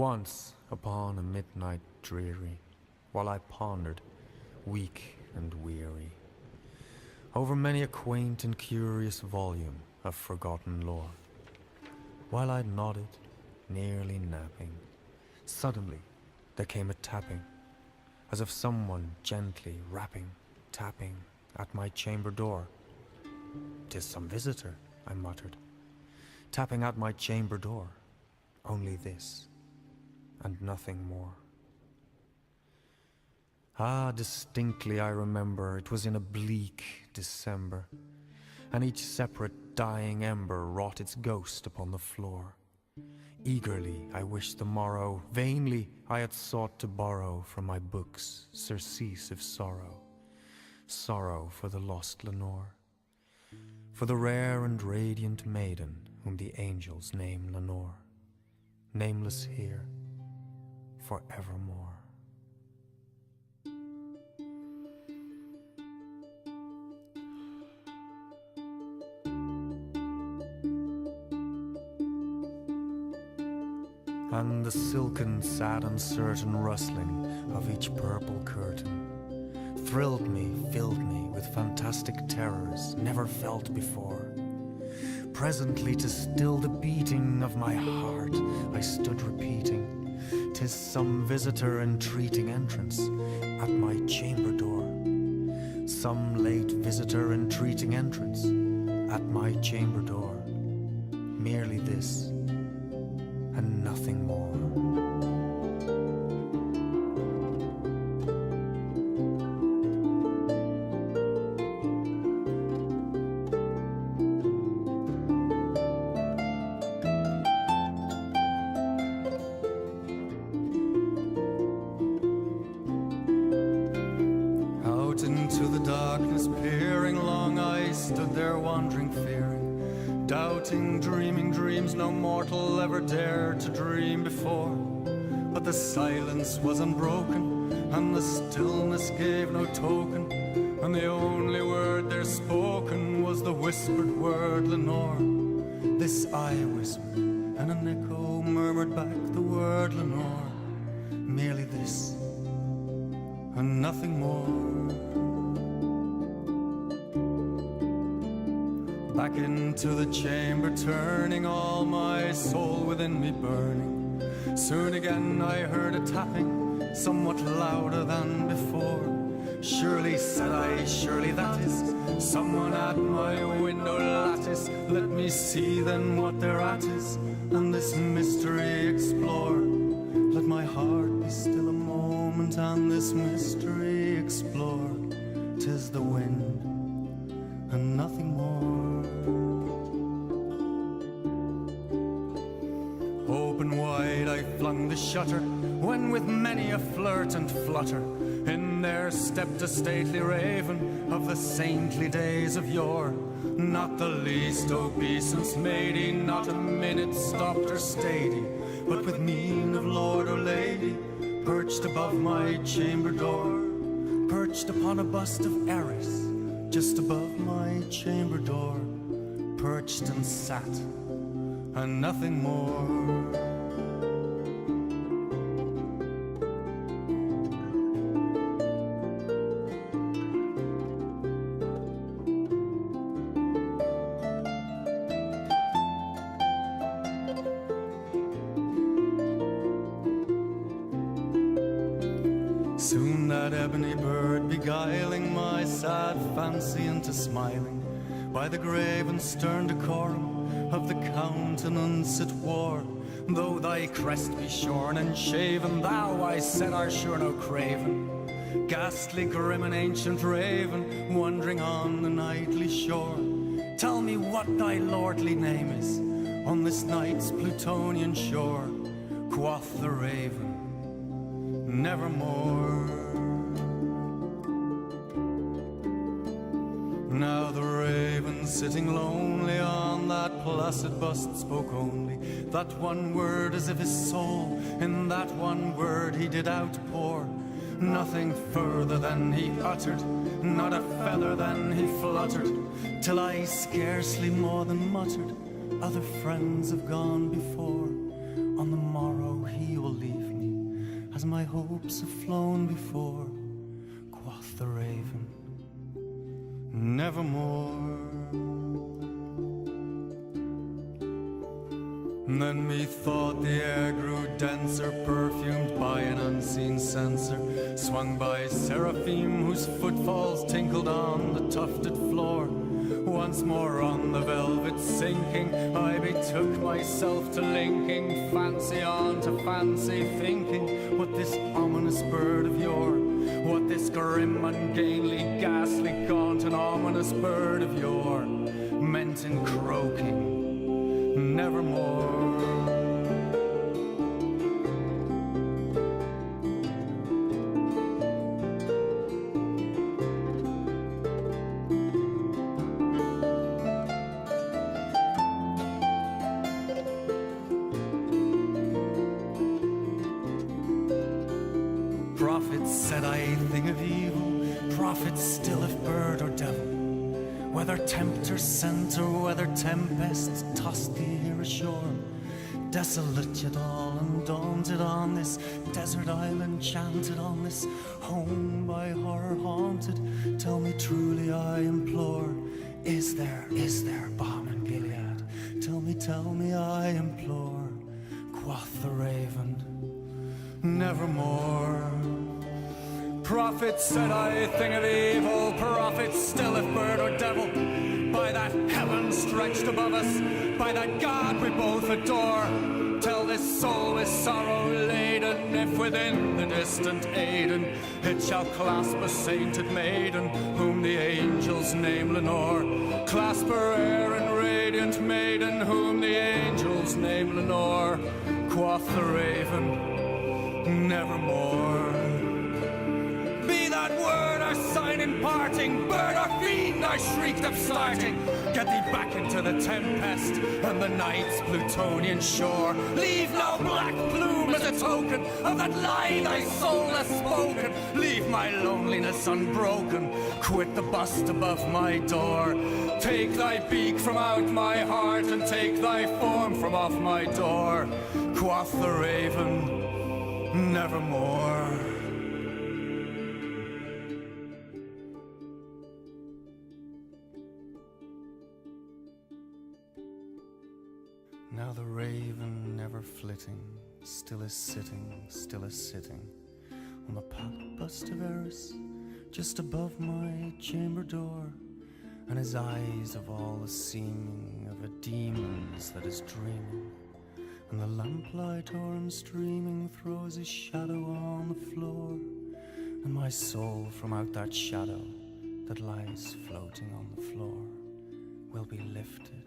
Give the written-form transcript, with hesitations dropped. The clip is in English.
Once upon a midnight dreary, while I pondered, weak and weary, over many a quaint and curious volume of forgotten lore, while I nodded, nearly napping, suddenly there came a tapping, as of someone gently rapping, tapping at my chamber door. "'Tis some visitor," I muttered, "tapping at my chamber door. Only this, and nothing more." Ah, distinctly I remember it was in a bleak December, and each separate dying ember wrought its ghost upon the floor. Eagerly I wished the morrow, vainly I had sought to borrow from my books surcease of sorrow, sorrow for the lost Lenore, for the rare and radiant maiden whom the angels name Lenore, nameless here forevermore. And the silken, sad, uncertain rustling of each purple curtain thrilled me, filled me with fantastic terrors never felt before. Presently, to still the beating of my heart, I stood repeating, "'Tis some visitor entreating entrance at my chamber door. Some late visitor entreating entrance at my chamber door. Merely this, and nothing more." Out into the darkness peering long, I stood there wandering, fearing, doubting, dreaming dreams no mortal ever dared to dream before. But the silence was unbroken, and the stillness gave no token, and the only word there spoken was the whispered word Lenore. This I whispered, and an echo murmured back the word Lenore. Merely this, and nothing more. Back into the chamber turning, all my soul within me burning. Soon again I heard a tapping, somewhat louder than before. "Surely," said I, "surely that is someone at my window lattice. Let me see then what thereat is, and this mystery explore. Let my heart be still a moment, and this mystery explore. 'Tis the wind, and nothing more." Open wide I flung the shutter, when with many a flirt and flutter in there stepped a stately raven of the saintly days of yore. Not the least obeisance made he, not a minute stopped or stayed he, but with mien of lord or lady perched above my chamber door, perched upon a bust of Eris just above my chamber door, perched and sat, and nothing more. Soon that ebony bird beguiling my sad fancy into smiling, by the grave and stern decorum of the countenance it wore. "Though thy crest be shorn and shaven, thou," I said, "art sure no craven, ghastly, grim and ancient raven, wandering on the nightly shore. Tell me what thy lordly name is on this night's Plutonian shore." Quoth the raven, "Nevermore." Now the raven, sitting lonely on that placid bust, spoke only that one word, as if his soul in that one word he did outpour. Nothing further than he uttered, not a feather than he fluttered, till I scarcely more than muttered, "Other friends have gone before, on the morrow he will as my hopes have flown before, quoth the raven, nevermore. Then methought the air grew denser, perfumed by an unseen censer, swung by seraphim whose footfalls tinkled on the tufted floor. Once more on the velvet sinking, I betook myself to linking fancy on to fancy, thinking what this ominous bird of yore, what this grim, ungainly, ghastly, gaunt and ominous bird of yore meant in croaking, nevermore. Prophets said I a thing of evil, prophets still if bird or devil, whether tempter sent or whether tempests tossed the air ashore. Desolate yet all undaunted on this desert island, chanted on this home by horror haunted, tell me truly I implore, is there balm in Gilead? Tell me I implore, quoth the raven, nevermore. Prophets said I a thing of evil, prophets still if bird or devil, by that heaven stretched above us, by that God we both adore. Tell this soul with sorrow laden, if within the distant Aidenn it shall clasp a sainted maiden, whom the angels name Lenore. Clasp her air and radiant maiden, whom the angels name Lenore. Quoth the raven, nevermore. Be that word our sign in parting, bird or fiend, I shrieked upstarting. Get thee back into the tempest and the night's Plutonian shore. Leave no black plume as a token of that lie thy soul has spoken. Leave my loneliness unbroken, quit the bust above my door. Take thy beak from out my heart and take thy form from off my door. Quoth the raven, nevermore. Now the raven, never flitting, still is sitting on the path bust of Eris, just above my chamber door, and his eyes of all the seeming of a demon's that is dreaming, and the lamplight o'er him streaming throws his shadow on the floor, and my soul from out that shadow that lies floating on the floor will be lifted